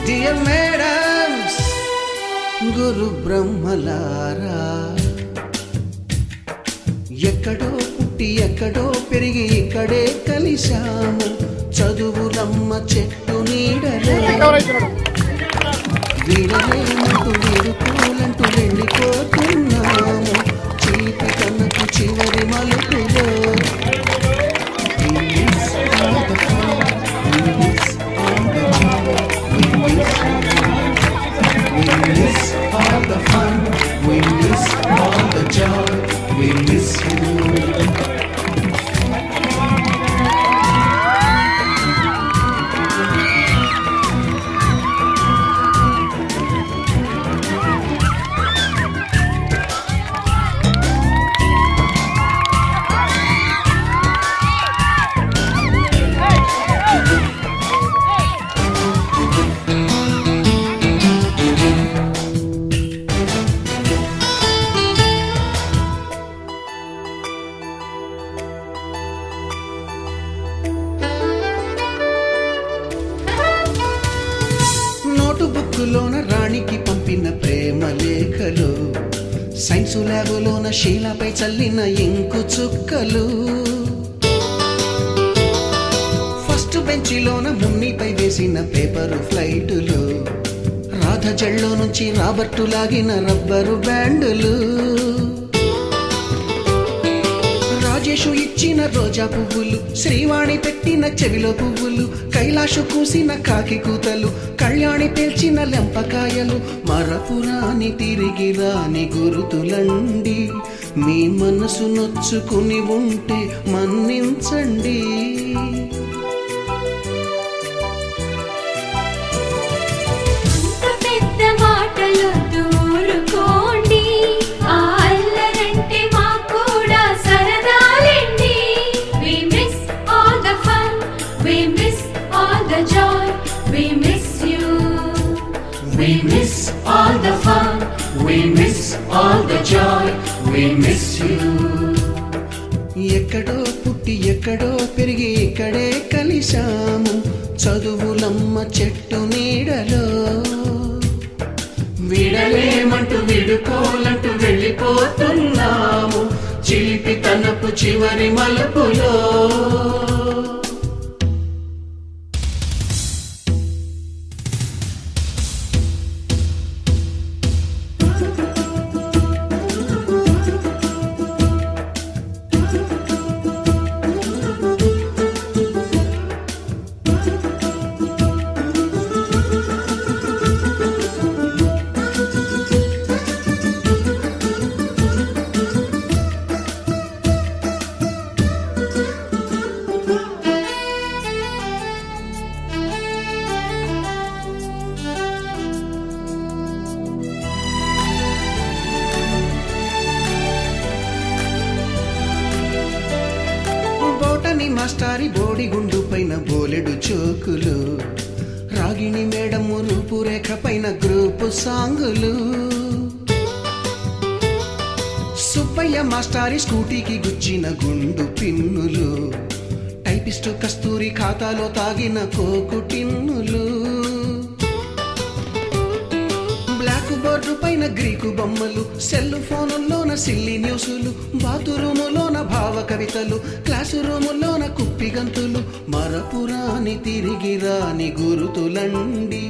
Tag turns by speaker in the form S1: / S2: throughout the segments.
S1: Dear madams, గురు బ్రహ్మలారా, ఎక్కడో పుట్టి ఎక్కడో పెరిగి ఇక్కడే కలిశాము. చదువులమ్మ చెట్టు నీడలే వీడలేమంటూ వీడుకోలంటూ వెళ్ళిపోతున్నాము. చీటి కన్నకు చివరి మలుపులో బుక్కులోన రాణికి పంపిన ప్రేమ లేఖలు, సైన్సు ల్యాబులోన శీలపై చల్లిన ఇంకు చుక్కలు, ఫస్ట్ బెంచిలోన మున్నిపై వేసిన పేపరు ఫ్లైటులు, రాధ జల్లో నుంచి రాబర్టు లాగిన రబ్బరు బ్యాండులు, రాజేషు ఇచ్చిన రోజా పువ్వులు, శ్రీవాణి పెట్టిన చెవిలో పువ్వులు, కైలాషు కూసిన కాకి కూతలు, కళ్యాణి పేల్చిన లెంపకాయలు, మరపురాని తిరిగి రాని గురుతులండి. మీ మనసు నొచ్చుకుని ఉంటే మన్నించండి.
S2: We miss all the fun, we miss all the joy, we miss you.
S1: ఎక్కడో పుట్టి ఎక్కడో పెరిగి ఇక్కడే కలిశాము. చదువులమ్మ చెట్టు నీడలో
S2: వీడలేమంటూ వీడుకోలంటూ వెళ్ళిపోతున్నాము. చిలిపి తనపు చివరి మలుపులో
S1: మాస్టారి బోడిగుండు పైన బోలెడు చోకులు, రాగిణి మేడము రూపురేఖ పైన గ్రూపు సాంగులు, సుబ్బయ్య మాస్టారి స్కూటీకి గుచ్చిన గుండు పిన్నులు, టైపిస్టు కస్తూరి ఖాతాలో తాగిన కోకు టిన్నులు, బ్లాక్ బోర్డు పైన గ్రీకు బొమ్మలు, సెల్ ఫోనుల్లోన సిల్లి న్యూసులు, బాతురూములోన భావ కవితలు, క్లాసు రూములోన కుప్పిగంతులు, మరపురాని తిరిగి రాని గురుతులండి.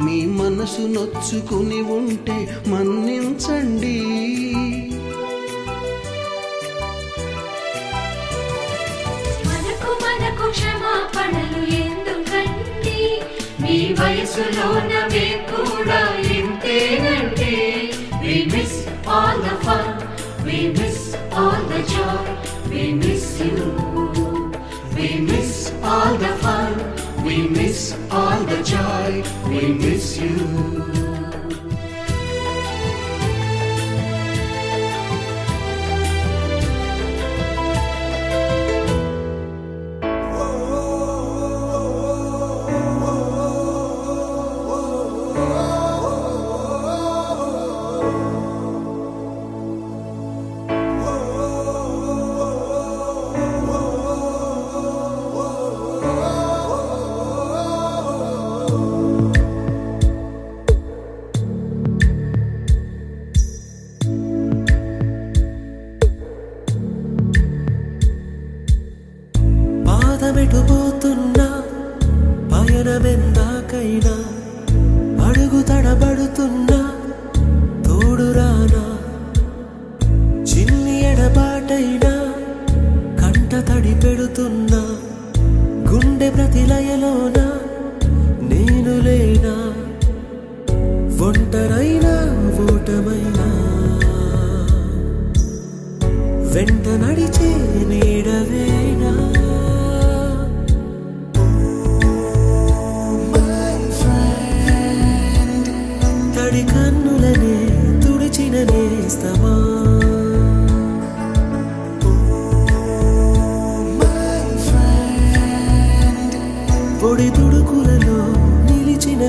S1: మీ మనసు నొచ్చుకుని ఉంటే మన్నించండి.
S2: మనకు క్షమాపణలు ఎందుకండి, మీ వయసులోన మేము కూడా ఇంతేనండి. We miss all the fun, we miss all the joy, we miss you. We miss all the fun, we miss all the joy, we miss you.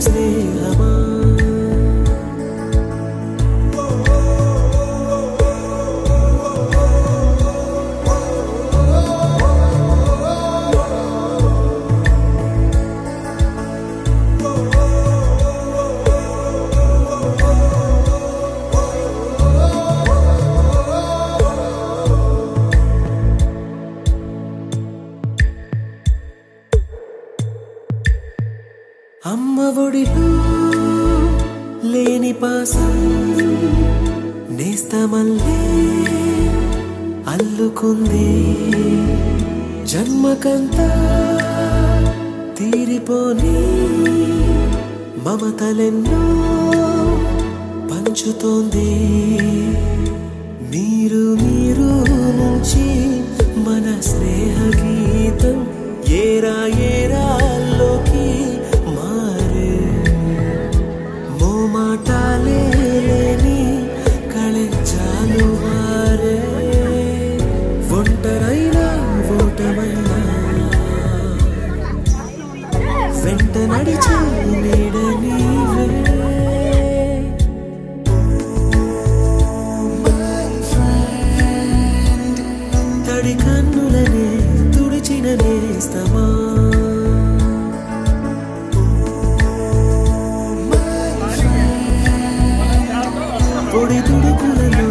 S3: స్నేహమా అమ్మ ఒడిలో లేని పాసం నేస్తమల్లే అల్లుకుంది జన్మకంతా తీరిపోని మమతలెన్నో పంచుతోంది మీరు మీరు నుంచి మన స్నేహ గీతం ఏరా ఏరాల్లోకి మాటాలే లేని కళెంచాలు వారే ఒంటరైనా ఓటమైనా వెంట నడిచే నీడ నీవే తడి కన్నులనే తుడిచిన నేస్తమా పొడి తుడుకులలో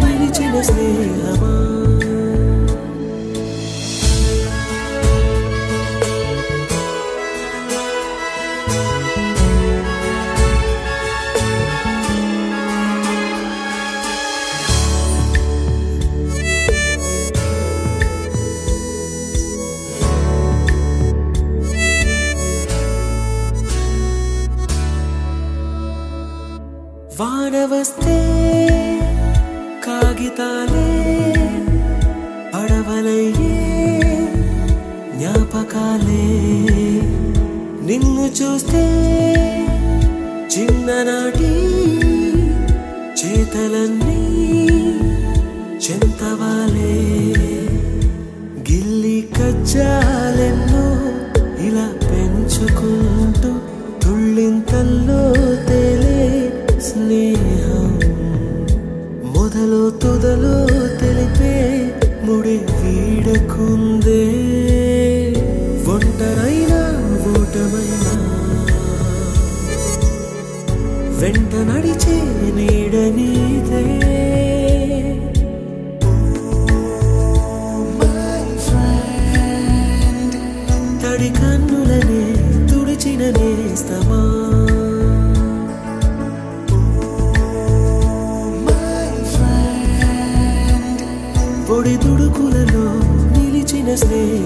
S3: నిలిచిన స్నేహమా వాన వస్తే కాగితాలే పడవలయ్యే జ్ఞాపకాలే నిన్ను చూస్తే చిన్ననాటి చేతలన్నీ చెంతవాలే గిల్లి కజ్జాలెన్నో ఇలా పెంచుకుంటూ తుళ్ళింతల్లో తేలే స్నేహం మొదలు తొదలు తెలిపే ముడి వీడకుందే ఒంటరైనా ఓటమైనా వెంట నడిచే నీడ నీదే తడి కన్నులనే తుడిచిన నేస్తమా పొడి తుడుకులలో నిలిచిన స్నేహ